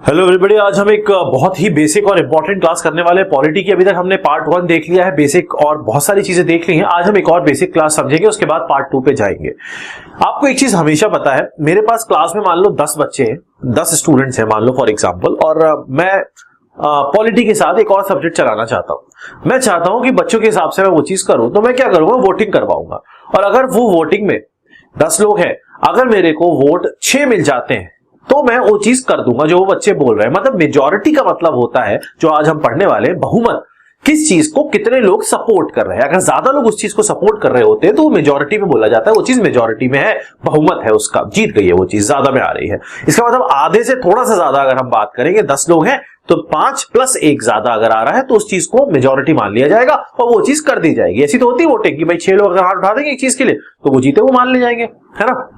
Hello everybody, आज हम एक बहुत ही बेसिक और इंपॉर्टेंट क्लास करने वाले हैं पॉलिटी की। अभी तक हमने पार्ट 1 देख लिया है, बेसिक और बहुत सारी चीजें देख ली हैं। आज हम एक और बेसिक क्लास समझेंगे, उसके बाद पार्ट 2 पे जाएंगे। आपको एक चीज हमेशा पता है, मेरे पास क्लास में मान लो 10 बच्चे हैं, 10 स्टूडेंट्स हैं मान लो फॉर एग्जाम्पल, और मैं पॉलिटी के साथ एक और सब्जेक्ट चलाना चाहता हूं। मैं चाहता हूं कि बच्चों के हिसाब से मैं वो चीज करूं, तो मैं क्या करूंगा, वोटिंग करवाऊंगा। और अगर वो वोटिंग में 10 लोग हैं, अगर मेरे को वोट 6 मिल जाते हैं तो मैं वो चीज कर दूंगा जो वो बच्चे बोल रहे हैं। मतलब मेजॉरिटी का मतलब होता है, जो आज हम पढ़ने वाले हैं, बहुमत। किस चीज को कितने लोग सपोर्ट कर रहे हैं। अगर ज्यादा लोग उस चीज को सपोर्ट कर रहे होते हैं तो वो मेजॉरिटी में बोला जाता है, वो चीज मेजॉरिटी में है, बहुमत है उसका, जीत गई है वो चीज, ज्यादा में आ रही है। इसका मतलब आधे से थोड़ा सा ज्यादा अगर हम बात करेंगे, 10 लोग हैं तो 5 + 1 ज्यादा अगर आ रहा है तो उस चीज को मेजॉरिटी मान लिया जाएगा और वो चीज कर दी जाएगी। ऐसी तो होती है वोटिंग की, भाई 6 लोग अगर हाथ उठा देंगे एक चीज के लिए तो वो जीते, वो मान ले जाएंगे, है ना।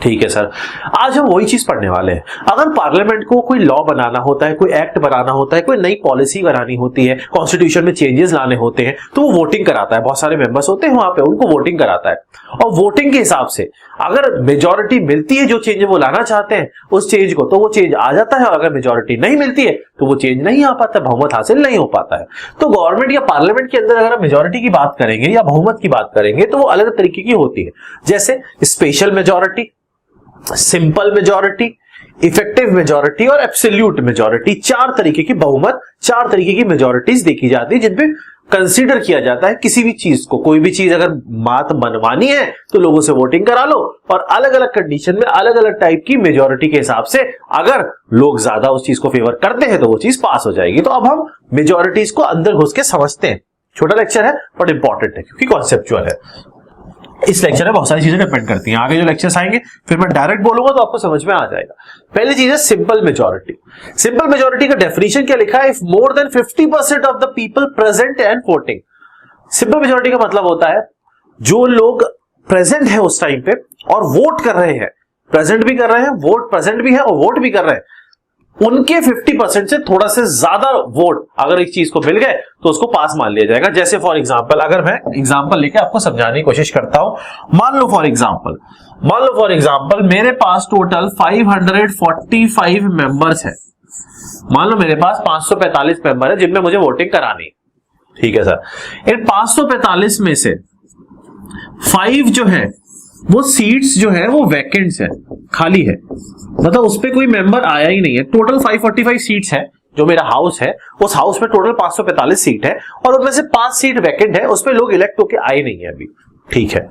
ठीक है सर, आज हम वही चीज पढ़ने वाले हैं। अगर पार्लियामेंट को कोई लॉ बनाना होता है, कोई एक्ट बनाना होता है, कोई नई पॉलिसी बनानी होती है, कॉन्स्टिट्यूशन में चेंजेस लाने होते हैं, तो वो वोटिंग कराता है। बहुत सारे मेंबर्स होते हैं वहां पे, उनको वोटिंग कराता है। और वोटिंग के हिसाब से अगर मेजॉरिटी मिलती है जो चेंज वो लाना चाहते हैं उस चेंज को, तो वो चेंज आ जाता है। और अगर मेजॉरिटी नहीं मिलती है तो वो चेंज नहीं आ पाता, बहुमत हासिल नहीं हो पाता है। तो गवर्नमेंट या पार्लियामेंट के अंदर अगर हम मेजॉरिटी की बात करेंगे या बहुमत की बात करेंगे तो वो अलग तरीके की होती है। जैसे special majority, simple majority, effective majority और एब्सोल्यूट मेजॉरिटी। 4 तरीके की बहुमत, 4 तरीके की मेजॉरिटीज देखी जाती है जिनपे कंसीडर किया जाता है किसी भी चीज को। कोई भी चीज अगर बात मनवानी है तो लोगों से वोटिंग करा लो, और अलग अलग कंडीशन में अलग अलग टाइप की मेजॉरिटी के हिसाब से अगर लोग ज्यादा उस चीज को फेवर करते हैं तो वो चीज पास हो जाएगी। तो अब हम मेजॉरिटीज को अंदर घुस के समझते हैं। छोटा लेक्चर है बट इंपॉर्टेंट है क्योंकि कॉन्सेप्चुअल है। इस लेक्चर में बहुत सारी चीजें डिपेंड करती हैं। आगे जो लेक्चर्स आएंगे फिर मैं डायरेक्ट बोलूंगा तो आपको समझ में आ जाएगा। पहली चीज है सिंपल मेजॉरिटी। सिंपल मेजॉरिटी का डेफिनेशन क्या लिखा है, if more than 50% of the people present and voting. Simple majority का मतलब होता है जो लोग प्रेजेंट है उस टाइम पे और वोट कर रहे हैं, प्रेजेंट भी कर रहे हैं, वोट प्रेजेंट भी है और वोट भी कर रहे हैं, उनके 50% से थोड़ा से ज्यादा वोट अगर एक चीज को मिल गए तो उसको पास मान लिया जाएगा। जैसे फॉर एग्जांपल, अगर मैं एग्जांपल लेके आपको समझाने की कोशिश करता हूं, मान लो फॉर एग्जांपल मेरे पास टोटल 545 मेंबर्स है। मान लो मेरे पास 545 मेंबर है जिनमें मुझे वोटिंग करानी है। ठीक है सर, इन 545 में से 5 जो है वो सीट्स जो है वो वैकेंट्स है, खाली है, मतलब उस पे कोई मेंबर आया ही नहीं है। टोटल 545 सीट्स है जो मेरा हाउस है, उस हाउस में टोटल 545 सीट है और उनमें से 5 सीट वैकेंट है, उसमें लोग इलेक्ट होके आए नहीं है अभी। ठीक है,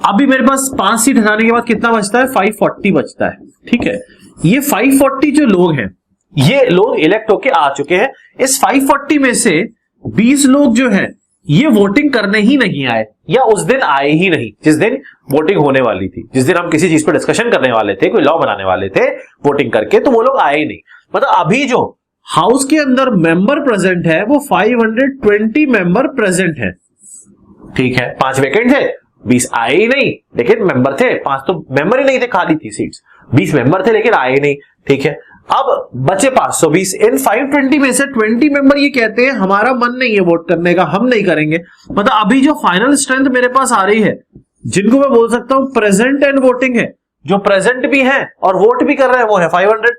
अभी मेरे पास 5 सीट हटाने के बाद कितना बचता है, 540 बचता है। ठीक है, ये 540 जो लोग हैं ये लोग इलेक्ट होके आ चुके हैं। इस 540 में से 20 लोग जो है ये वोटिंग करने ही नहीं आए या उस दिन आए ही नहीं जिस दिन वोटिंग होने वाली थी, जिस दिन हम किसी चीज पर डिस्कशन करने वाले थे, कोई लॉ बनाने वाले थे वोटिंग करके, तो वो लोग आए ही नहीं। मतलब अभी जो हाउस के अंदर मेंबर प्रेजेंट है वो 520 मेंबर प्रेजेंट है। ठीक है, 5 वैकेंट है, 20 आए ही नहीं, लेकिन मेंबर थे 5, तो मेंबर ही नहीं थे, खाली थी सीट्स। 20 मेंबर थे लेकिन आए नहीं। ठीक है, अब बचे 520। इन 520 में से 20 मेंबर ये कहते हैं हमारा मन नहीं है वोट करने का, हम नहीं करेंगे। मतलब अभी जो फाइनल स्ट्रेंथ मेरे पास आ रही है, जिनको मैं बोल सकता हूं प्रेजेंट एंड वोटिंग है, जो प्रेजेंट भी है और वोट भी कर रहे हैं, वो है 500।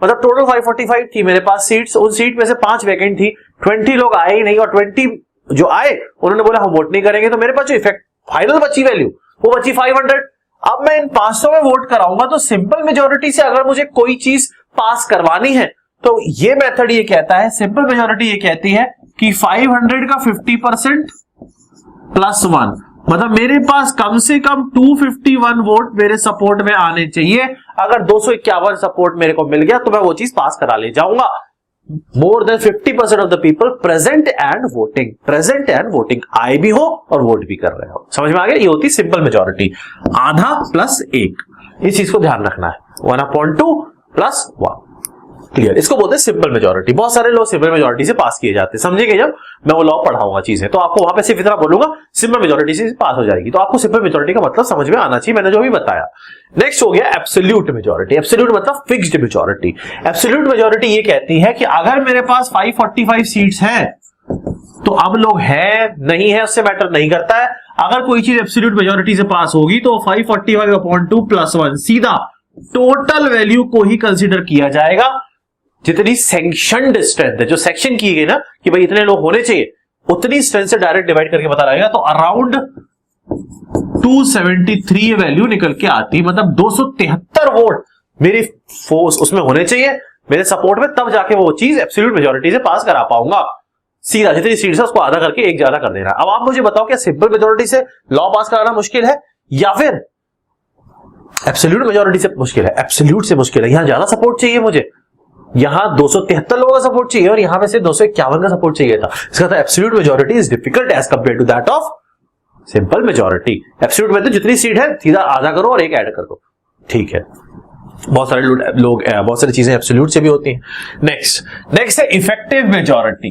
मतलब टोटल 545 थी मेरे पास सीट्स, उन सीट में से 5 वैकेंट थी, 20 लोग आए ही नहीं और 20 जो आए उन्होंने बोला हम वोट नहीं करेंगे, तो मेरे पास जो इफेक्ट फाइनल बची वैल्यू वो बची 500। अब मैं इन 500 में वोट कराऊंगा तो सिंपल मेजॉरिटी से अगर मुझे कोई चीज पास करवानी है तो ये मेथड ये कहता है, सिंपल मेजॉरिटी ये कहती है कि 500 का 50% +1, मतलब मेरे पास कम से कम 251 वोट मेरे सपोर्ट में आने चाहिए। अगर 251 सपोर्ट मेरे को मिल गया तो मैं वो चीज पास करा ले जाऊंगा। More than 50% of the people present and voting, present and voting, आए भी हो और वोट भी कर रहे हो। समझ में आ गया, ये होती सिंपल मेजॉरिटी, आधा +1। इस चीज को ध्यान रखना है, 1/2 + 1। क्लियर, इसको बोलते हैं सिंपल मेजॉरिटी। बहुत सारे लोग सिंपल मेजॉरिटी से पास किए जाते हैं, समझेंगे जब मैं वो लॉ पढ़ाऊंगा चीजें, तो आपको वहां पे सिर्फ इतना बोलूंगा सिंपल मेजॉरिटी से पास हो जाएगी। तो आपको सिंपल मेजॉरिटी का मतलब समझ में आना चाहिए, मैंने जो भी बताया। नेक्स्ट हो गया एब्सोल्यूट मेजॉरिटी। एब्सोल्यूट मतलब फिक्स्ड मेजॉरिटी। एब्सोल्यूट मेजॉरिटी ये कहती है कि अगर मेरे पास 545 सीट्स हैं तो अब लोग है नहीं है उससे मैटर नहीं करता है। अगर कोई चीज एब्सोल्यूट मेजॉरिटी से पास होगी तो 545/2 +1 सीधा टोटल वैल्यू को ही कंसीडर किया जाएगा। जितनी सैंक्शनड स्ट्रेंथ है, जो सेक्शन की गई ना कि भाई इतने लोग होने चाहिए, उतनी स्ट्रेंथ से डायरेक्ट डिवाइड करके पता लगेगा। तो अराउंड 273 वैल्यू निकल के आती, मतलब 273 वोट मेरी फोर्स उसमें होने चाहिए मेरे सपोर्ट में, तब जाके वो चीज एब्सोल्यूट मेजॉरिटी से पास करा पाऊंगा। सीधा जितनी सीट्स है उसको आधा करके एक ज्यादा कर देना। अब आप मुझे बताओ, क्या सिंपल मेजॉरिटी से लॉ पास कराना मुश्किल है या फिर एब्सोल्यूट मेजॉरिटी से मुश्किल है? एब्सोल्यूट से मुश्किल है। यहां ज्यादा सपोर्ट चाहिए मुझे, यहां 273 लोगों का सपोर्ट चाहिए और यहां पे से 251 का सपोर्ट चाहिए था। इसका तो absolute majority is difficult as compare to that of simple majority. Absolute में तो जितनी सीट है सीधा आधा करो और एक ऐड कर दो, ठीक है। बहुत सारे लोग बहुत सारी चीजें एब्सोल्यूट से भी होती हैं। नेक्स्ट है इफेक्टिव मेजॉरिटी।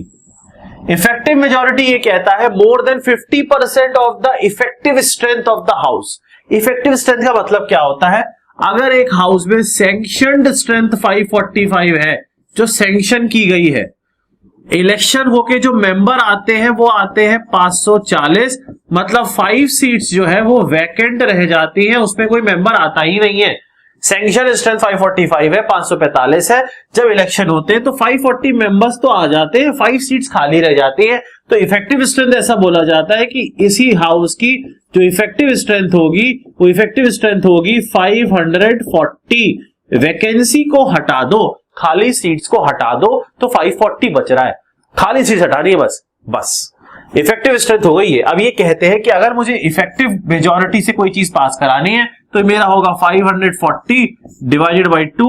इफेक्टिव मेजॉरिटी ये कहता है more than 50% of the effective strength of the house. Effective strength का मतलब क्या होता है? अगर एक हाउस में सैंक्शनड स्ट्रेंथ 545 है, जो सैंक्शन की गई है, इलेक्शन होके जो मेंबर आते हैं वो आते हैं 540, मतलब 5 सीट्स जो है वो वैकेंट रह जाती हैं, उसमें कोई मेंबर आता ही नहीं है। सैंक्शन स्ट्रेंथ 545 है, 545 है, जब इलेक्शन होते हैं तो 540 मेंबर्स तो आ जाते हैं, 5 सीट्स खाली रह जाती हैं। तो इफेक्टिव स्ट्रेंथ ऐसा बोला जाता है कि इसी हाउस की जो इफेक्टिव स्ट्रेंथ होगी वो इफेक्टिव स्ट्रेंथ होगी 540। वैकेंसी को हटा दो, खाली सीट्स को हटा दो, तो 540 बच रहा है, खाली सीट्स हटानी है बस इफेक्टिव स्ट्रेंथ हो गई है। अब ये कहते हैं कि अगर मुझे इफेक्टिव मेजॉरिटी से कोई चीज पास करानी है तो मेरा होगा 540 डिवाइडेड बाई 2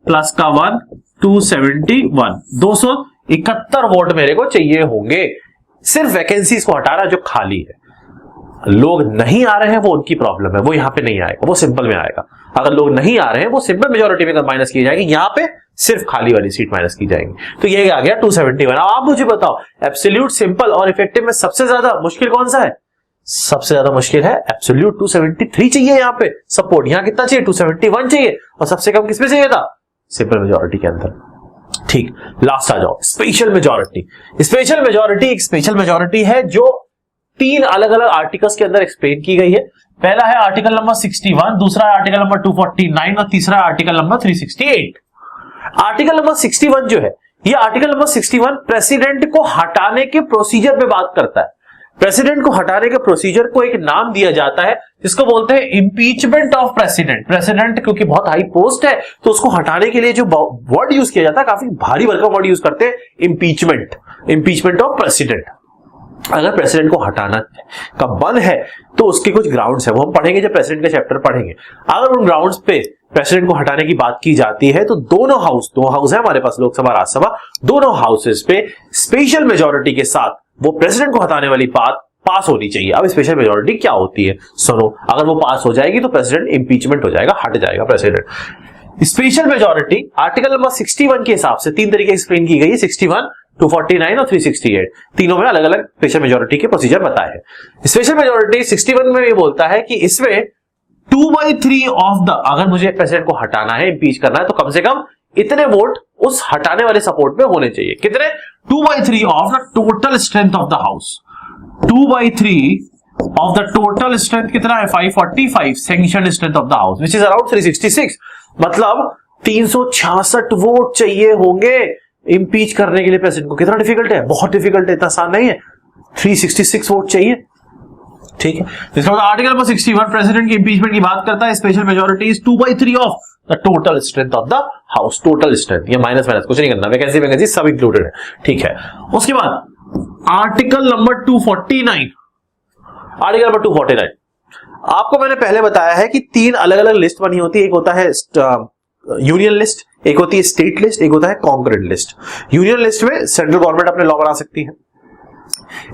प्लस का 1, 271, 271 वोट मेरे को चाहिए होंगे। सिर्फ वैकेंसीज को हटा रहा जो खाली है। लोग नहीं आ रहे हैं वो उनकी प्रॉब्लम है, वो यहां पे नहीं आएगा, वो सिंपल में आएगा। अगर लोग नहीं आ रहे हैं वो सिंपल मेजॉरिटी में माइनस की जाएगी, यहां पे सिर्फ खाली वाली सीट माइनस की जाएगी। तो ये आ गया 271। अब आप मुझे बताओ, एब्सोल्यूट, सिंपल और इफेक्टिव में सबसे ज्यादा मुश्किल कौन सा है? सबसे ज्यादा मुश्किल है एब्सोल्यूट। 273 चाहिए यहाँ पे सपोर्ट, यहाँ कितना चाहिए? 271 चाहिए। और सबसे कम किसमें चाहिए था? सिंपल मेजॉरिटी के अंदर। ठीक, लास्ट आ जाओ, स्पेशल मेजॉरिटी। स्पेशल मेजॉरिटी एक स्पेशल मेजॉरिटी है जो 3 अलग अलग आर्टिकल्स के अंदर एक्सप्लेन की गई है। पहला है आर्टिकल नंबर 61, दूसरा है आर्टिकल नंबर 249 और तीसरा है आर्टिकल नंबर 368। आर्टिकल नंबर 61 जो है, ये आर्टिकल नंबर 61 प्रेसिडेंट को हटाने के प्रोसीजर पे बात करता है। प्रेसिडेंट को हटाने के प्रोसीजर को एक नाम दिया जाता है जिसको बोलते हैं इम्पीचमेंट ऑफ प्रेसिडेंट। प्रेसिडेंट क्योंकि बहुत हाई पोस्ट है तो उसको हटाने के लिए जो वर्ड यूज किया जाता है, काफी भारी वर्ग का वर्ड यूज करते हैं, इम्पीचमेंट, इम्पीचमेंट ऑफ प्रेसिडेंट। अगर प्रेसिडेंट को हटाना का बल है तो उसके कुछ ग्राउंड्स है, वो हम पढ़ेंगे जब प्रेसिडेंट का चैप्टर पढ़ेंगे। अगर उन ग्राउंड्स पे प्रेसिडेंट को हटाने की बात की जाती है तो दोनों हाउस है हमारे पास, लोकसभा राज्यसभा, दोनों हाउसेस पे स्पेशल मेजॉरिटी के साथ वो प्रेसिडेंट को हटाने वाली बात पास होनी चाहिए। अब स्पेशल मेजॉरिटी क्या होती है सुनो, अगर वो पास हो जाएगी तो प्रेसिडेंट इंपीचमेंट हो जाएगा, हट जाएगा president. Special majority article number 61 के हिसाब से 3 तरीके एक्सप्लेन की गई है, 61, 249 और 368। तीनों में अलग अलग स्पेशल मेजॉरिटी के प्रोसीजर बताए हैं। स्पेशल मेजॉरिटी 61 में ये बोलता है कि इसमें 2/3 ऑफ द, अगर मुझे प्रेसिडेंट को हटाना है, इंपीच करना है, तो कम से कम इतने वोट उस हटाने वाले सपोर्ट में होने चाहिए। कितने? 2/3 of the total strength of the house. 2/3 of the total strength कितना है? 545 sanction strength of the house which is around 366, मतलब 366 वोट चाहिए होंगे इंपीच करने के लिए प्रेसिडेंट को। कितना डिफिकल्ट है? बहुत डिफिकल्ट है, इतना आसान नहीं है। 366 वोट चाहिए, ठीक है। इसका मतलब आर्टिकल नंबर 61 प्रेसिडेंट की इंपीचमेंट की बात करता है। Special majority is 2/3 of the total strength of the house. Total strength, ये माइनस कुछ नहीं करना, वैकेंसी सब इंक्लूडेड है, ठीक है। उसके बाद आर्टिकल नंबर 249, आर्टिकल नंबर 249 आपको मैंने पहले बताया है कि 3 अलग अलग लिस्ट बनी होती है। एक होता है यूनियन लिस्ट, एक होती है स्टेट लिस्ट, एक होता है कॉन्करेंट लिस्ट। यूनियन लिस्ट में सेंट्रल गवर्नमेंट अपने लॉ बना सकती है,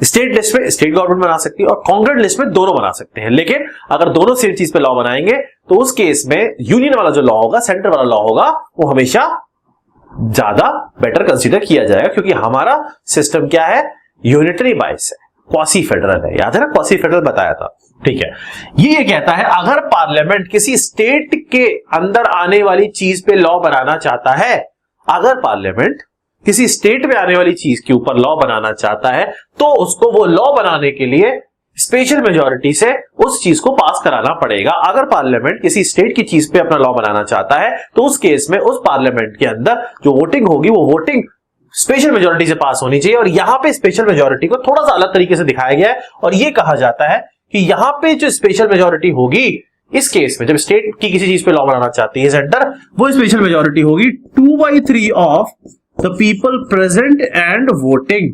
स्टेट लिस्ट में स्टेट गवर्नमेंट बना सकती है और कॉन्करेंट लिस्ट में दोनों बना सकते हैं। लेकिन अगर दोनों सेम चीज पे लॉ बनाएंगे तो उस केस में यूनियन वाला जो लॉ होगा, सेंट्रल वाला लॉ होगा, वो हमेशा ज्यादा बेटर कंसीडर किया जाएगा, क्योंकि हमारा सिस्टम क्या है? यूनिटरी बाइस है, क्वासी फेडरल है। याद है ना, क्वासी फेडरल बताया था, ठीक है। ये कहता है अगर पार्लियामेंट किसी स्टेट के अंदर आने वाली चीज पे लॉ बनाना चाहता है, अगर पार्लियामेंट किसी स्टेट में आने वाली चीज के ऊपर लॉ बनाना चाहता है तो उसको वो लॉ बनाने के लिए स्पेशल मेजोरिटी से उस चीज को पास कराना पड़ेगा। अगर पार्लियामेंट किसी स्टेट की चीज पे अपना लॉ बनाना चाहता है तो उस केस में उस पार्लियामेंट के अंदर जो वोटिंग होगी वो वोटिंग स्पेशल मेजोरिटी से पास होनी चाहिए। और यहां पे स्पेशल मेजोरिटी को थोड़ा सा अलग तरीके से दिखाया गया है और यह कहा जाता है कि यहां पे जो स्पेशल मेजोरिटी होगी इस केस में, जब स्टेट की किसी चीज पे लॉ बनाना चाहती है सेंटर, वो स्पेशल मेजोरिटी होगी 2/3 of the people present and voting.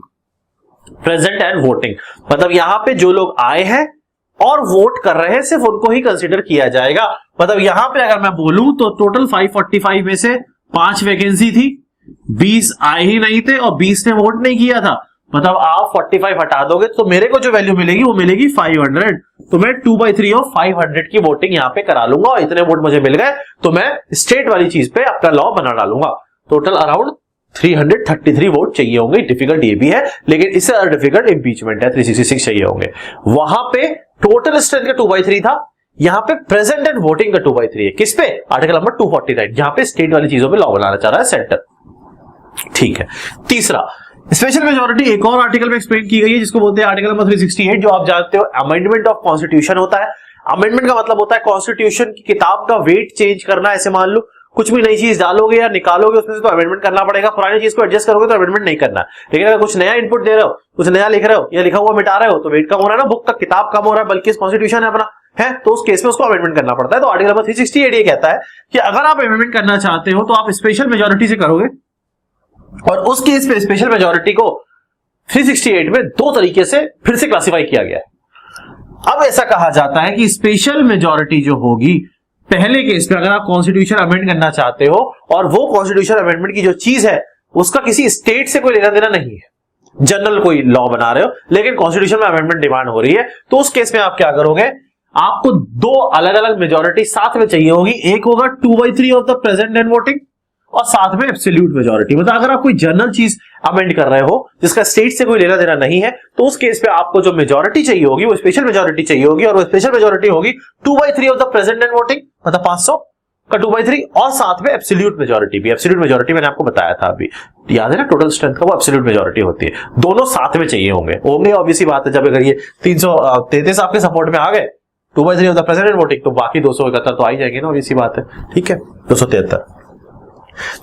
Present and voting मतलब यहां पे जो लोग आए हैं और वोट कर रहे हैं सिर्फ उनको ही कंसीडर किया जाएगा। मतलब यहां पे अगर मैं बोलूं तो टोटल 545 में से 5 वैकेंसी थी, 20 आए ही नहीं थे और 20 ने वोट नहीं किया था। मतलब आप 45 हटा दोगे तो मेरे को जो वैल्यू मिलेगी वो मिलेगी 500। तो मैं 2/3 ऑफ 500 की वोटिंग यहां पे करा लूंगा और इतने वोट मुझे मिल गए तो मैं स्टेट वाली चीज पे अपना लॉ बना डालूंगा। टोटल अराउंड 333 वोट चाहिए होंगे। डिफिकल्ट ये भी है लेकिन इससे ज्यादा डिफिकल्ट इम्पीचमेंट है, 366 चाहिए होंगे। वहां पे टोटल स्ट्रेंथ का 2/3 था, यहां पे प्रेजेंट एंड वोटिंग का 2/3 है। किस पे? आर्टिकल नंबर 249 जहां पे स्टेट वाली चीजों पे लॉ बनाना चाह रहा है सेंटर। ठीक है। तीसरा, स्पेशल मेजोरिटी एक और आर्टिकल में एक्सप्लेन की गई है जिसको बोलते हैं आर्टिकल नंबर 368, जो आप जानते हो अमेंडमेंट ऑफ कॉन्स्टिट्यूशन होता है। अमेंडमेंट का मतलब होता है कॉन्स्टिट्यूशन की किताब का वेट चेंज करना। ऐसे मान लो कुछ भी नई चीज डालोगे या निकालोगे उसमें से तो अमेंडमेंट करना पड़ेगा, पुरानी चीज को एडजस्ट करोगे तो अमेंडमेंट नहीं करना। लेकिन अगर कुछ नया इनपुट दे रहे हो, कुछ नया लिख रहे हो या लिखा हुआ मिटा रहे हो तो वेट कम हो रहा है ना, बुक का किताब कम हो रहा है, बल्कि कॉन्स्टिट्यूशन है अपना है, तो उस केस में उसको अमेंडमेंट करना पड़ता है। तो आर्टिकल नंबर 368 ये कहता है कि अगर आप अमेंडमेंट करना चाहते हो तो आप स्पेशल मेजोरिटी से करोगे और उस केस पे स्पेशल मेजोरिटी को 368 में दो तरीके से फिर से क्लासिफाई किया गया है। अब ऐसा कहा जाता है कि स्पेशल मेजोरिटी जो होगी पहले केस में, अगर आप कॉन्स्टिट्यूशन अमेंड करना चाहते हो और वो कॉन्स्टिट्यूशन अमेंडमेंट की जो चीज है उसका किसी स्टेट से कोई लेना देना नहीं है, जनरल कोई लॉ बना रहे हो लेकिन कॉन्स्टिट्यूशन में अमेंडमेंट डिमांड हो रही है, तो उस केस में आप क्या करोगे, आपको दो अलग अलग मेजोरिटी साथ में चाहिए होगी। एक होगा 2/3 of the present and voting और साथ में एब्सोल्यूट मेजोरिटी। मतलब अगर आप कोई जनरल चीज अमेंड कर रहे हो जिसका स्टेट से कोई लेना देना नहीं है तो उस केस पे आपको जो मेजोरिटी चाहिए होगी वो स्पेशल मेजोरिटी चाहिए होगी और वो स्पेशल मेजोरिटी होगी 2/3 of the present and voting, मतलब 500 का 2/3 और साथ में एब्सोल्यूट मेजोरिटी भी। एब्सोल्यूट मेजोरिटी मैंने आपको बताया था अभी, याद है ना, टोटल स्ट्रेंथ का वो एब्सोल्यूट मेजोरिटी होती है। दोनों साथ में चाहिए होंगे ऑब्वियसली बात है। जब अगर ये 333 आपके सपोर्ट में आ गए 2/3 of the present and voting तो बाकी 271 तो आ ही जाएंगे ना, ऑब्वियसली बात है। ठीक है, 273।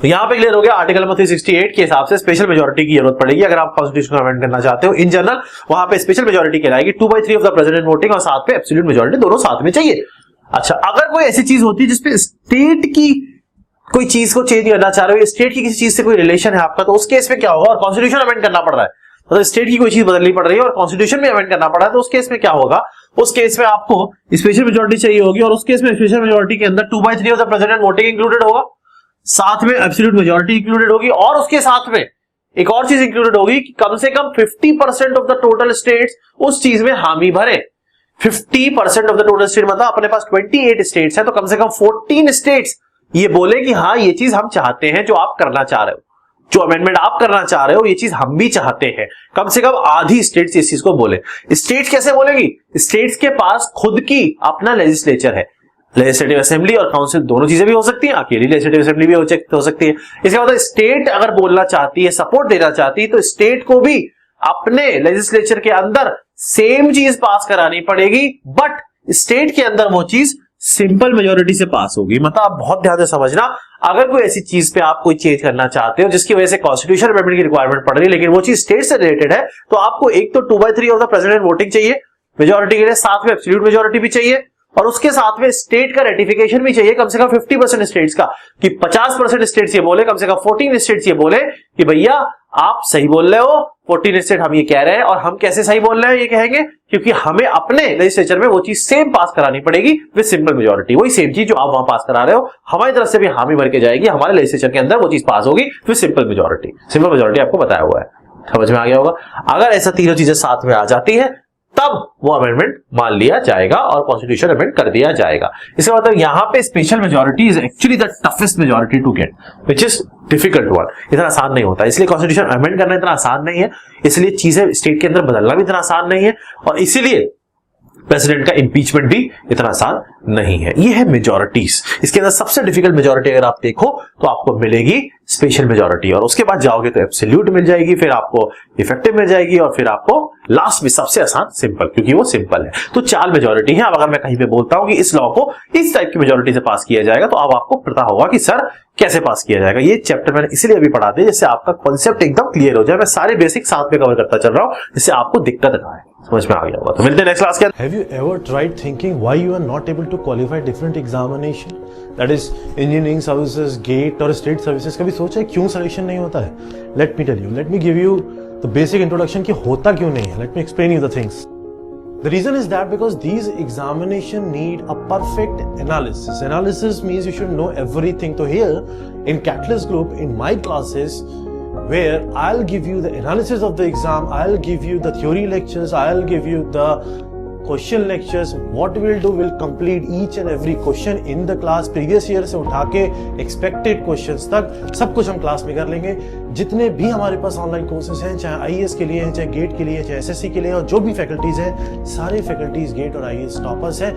तो यहां पे क्लियर हो गया आर्टिकल नंबर 368 के हिसाब से स्पेशल मेजोरिटी की जरूरत पड़ेगी अगर आप कॉन्स्टिट्यूशन को अमेंड करना चाहते हो। इन जनरल वहां पे स्पेशल मेजोरिटी कहलाएगी 2/3 ऑफ द प्रेजेंट वोटिंग और साथ में एब्सोल्यूट मेजोरिटी, दोनों साथ में चाहिए। अच्छा, अगर कोई ऐसी चीज होती है जिसपे स्टेट की कोई चीज को चेंज करना चाह रहे हो, स्टेट की किसी चीज से कोई रिलेशन है आपका, तो उस केस में क्या होगा, और कॉन्स्टिट्यूशन अमेंड करना पड़ रहा है, मतलब स्टेट की कोई चीज बदलनी पड़ रही है और कॉन्स्टिट्यूशन में अमेंड करना पड़ रहा है, तो उस केस में क्या होगा, उस केस में आपको स्पेशल मेजोरिटी चाहिए होगी और उस केस में स्पेशल मेजोरिटी के अंदर 2/3 of the present and voting included होगा, साथ में एब्सोल्यूट मेजोरिटी इंक्लूडेड होगी और उसके साथ में एक और चीज इंक्लूडेड होगी कि कम से कम 50% ऑफ द टोटल स्टेट्स उस चीज में हामी भरे। 50% ऑफ द टोटल स्टेट मतलब अपने पास 28 स्टेट्स है तो कम से कम 14 स्टेट्स ये बोले कि हाँ ये चीज हम चाहते हैं, जो आप करना चाह रहे हो, जो अमेंडमेंट आप करना चाह रहे हो ये चीज हम भी चाहते हैं। कम से कम आधी स्टेट्स इस चीज को बोले। स्टेट्स कैसे बोलेगी, स्टेट्स के पास खुद की अपना लेजिस्लेचर है, लेजिस्लेटिव असेंबली और काउंसिल दोनों चीजें भी हो सकती हैं, अकेली लेजिस्लेटिव असेंबली भी हो सकती है। इसका मतलब स्टेट अगर बोलना चाहती है, सपोर्ट देना चाहती है, तो स्टेट को भी अपने लेजिस्लेचर के अंदर सेम चीज पास करानी पड़ेगी, बट स्टेट के अंदर वो चीज सिंपल मेजोरिटी से पास होगी। मतलब आप बहुत ध्यान से समझना, अगर कोई ऐसी चीज पे आप कोई चेंज करना चाहते हो जिसकी वजह से कॉन्स्टिट्यूशन अमेंडमेंट की रिक्वायरमेंट पड़ रही है लेकिन वो चीज स्टेट से रिलेटेड है, तो आपको एक तो 2/3 ऑफ द प्रेजेंट वोटिंग चाहिए मेजोरिटी के लिए, साथ में एब्सोल्यूट मेजोरिटी भी चाहिए और उसके साथ में स्टेट का रेटिफिकेशन भी चाहिए, कम से कम 50% स्टेट्स का, कि 50% स्टेट्स ये बोले, कम से कम 14 स्टेट्स ये बोले कि भैया आप सही बोल रहे हो, 14 स्टेट हम ये कह रहे हैं। और हम कैसे सही बोल रहे हैं ये कहेंगे, क्योंकि हमें अपने लेजिस्लेचर में वो चीज सेम पास करानी पड़ेगी विद सिंपल मेजोरिटी। वही सेम चीज जो आप वहां पास करा रहे हो हमारी तरफ से भी हामी भर के जाएगी, हमारे लेजिस्लेचर के अंदर वो चीज पास होगी with simple majority. Simple majority आपको बताया हुआ है, समझ में आ गया होगा। अगर ऐसा तीनों चीजें साथ में आ जाती है तब वो अमेंडमेंट मान लिया जाएगा और कॉन्स्टिट्यूशन अमेंड कर दिया जाएगा। इसका मतलब यहां पे special majority is actually the toughest majority to get, which is difficult one. इतना आसान नहीं होता, इसलिए कॉन्स्टिट्यूशन अमेंड करना इतना आसान नहीं है, इसलिए चीजें स्टेट के अंदर बदलना भी इतना आसान नहीं है और इसीलिए प्रेसिडेंट का इंपीचमेंट भी इतना आसान नहीं है। ये है मेजॉरिटीज। इसके अंदर सबसे डिफिकल्ट मेजॉरिटी अगर आप देखो तो आपको मिलेगी स्पेशल मेजॉरिटी, और उसके बाद जाओगे तो एब्सोल्यूट मिल जाएगी, फिर आपको इफेक्टिव मिल जाएगी, और फिर आपको लास्ट में सबसे आसान सिंपल, क्योंकि वो सिंपल है। तो 4 मेजॉरिटी है। अब अगर मैं कहीं पे बोलता हूं कि इस लॉ को इस टाइप की मेजॉरिटी से पास किया जाएगा, तो अब आपको पता होगा कि सर कैसे पास किया जाएगा। ये चैप्टर मैंने इसलिए अभी पढ़ा दिया जिससे आपका कॉन्सेप्ट एकदम क्लियर हो जाए। मैं सारे बेसिक साथ में कवर करता चल रहा हूं जिससे आपको दिक्कत ना आए। समझ में आ गया होगा। तो मिलते हैं नेक्स्ट क्लास के अंदर। Have you ever tried thinking why you are not able to qualify different examination? That is engineering services, GATE और state services। कभी सोचा है क्यों selection नहीं होता है? Let me tell you. Let me give you the basic introduction कि होता क्यों नहीं है. Let me explain you the things. The reason is that because these examination need a perfect analysis. Analysis means you should know everything. So here in Catalyst Group, in my classes, where I'll give you the analysis of the exam, I'll give you the theory lectures, I'll give you the question lectures. What we'll do, we'll complete each and every question in the class. Previous year से उठा के expected questions तक सब कुछ हम class में कर लेंगे। जितने भी हमारे पास ऑनलाइन कोर्सेज हैं, चाहे IAS के लिए हैं, चाहे गेट के लिए है, चाहे SSC के लिए, और जो भी फैकल्टीज हैं, सारे फैकल्टीज गेट और IAS टॉपर्स हैं।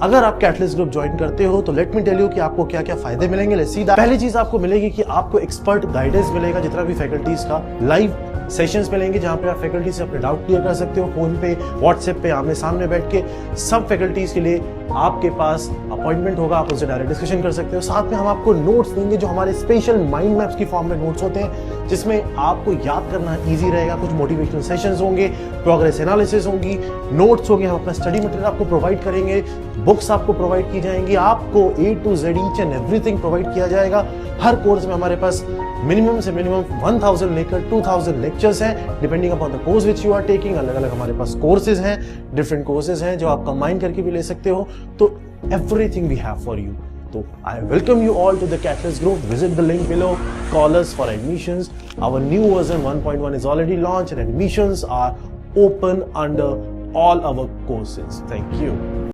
अगर आप कैटलिस्ट ग्रुप ज्वाइन करते हो तो लेट मी टेल यू कि आपको क्या क्या फायदे मिलेंगे। सीधा पहली चीज आपको मिलेगी कि आपको एक्सपर्ट गाइडेंस मिलेगा, जितना भी फैकल्टीज का लाइव सेशंस मिलेंगे जहां पे आप फैकल्टी से अपने डाउट क्लियर कर सकते हो, फोन पे, व्हाट्सएप पे, आमने सामने बैठ के। सब फैकल्टीज के लिए आपके पास अपॉइंटमेंट होगा, आप उनसे डायरेक्ट डिस्कशन कर सकते हो। साथ में हम आपको नोट्स देंगे जो हमारे स्पेशल माइंड मैप्स की फॉर्म में नोट्स होते हैं, जिसमें आपको याद करना ईजी रहेगा। कुछ मोटिवेशनल सेशंस होंगे, प्रोग्रेस एनालिसिस होंगी, नोट्स होंगे, हम अपना स्टडी मटेरियल आपको प्रोवाइड करेंगे, बुक्स आपको प्रोवाइड की जाएंगी, आपको A to Z each and everything provide किया जाएगा। हर कोर्स में हमारे पास मिनिमम से मिनिमम 1000 लेकर 2000 लेक्चर्स हैं, depending upon the course which you are taking. अलग अलग हमारे पास कोर्सेज हैं, डिफरेंट कोर्सेज हैं जो आप कंबाइन करके भी ले सकते हो। तो everything we have for you. So I welcome you all to the Catalyst Group. Visit the link below. Call us for admissions. Our new version 1.1 is already launched and admissions are open under all our courses. Thank you.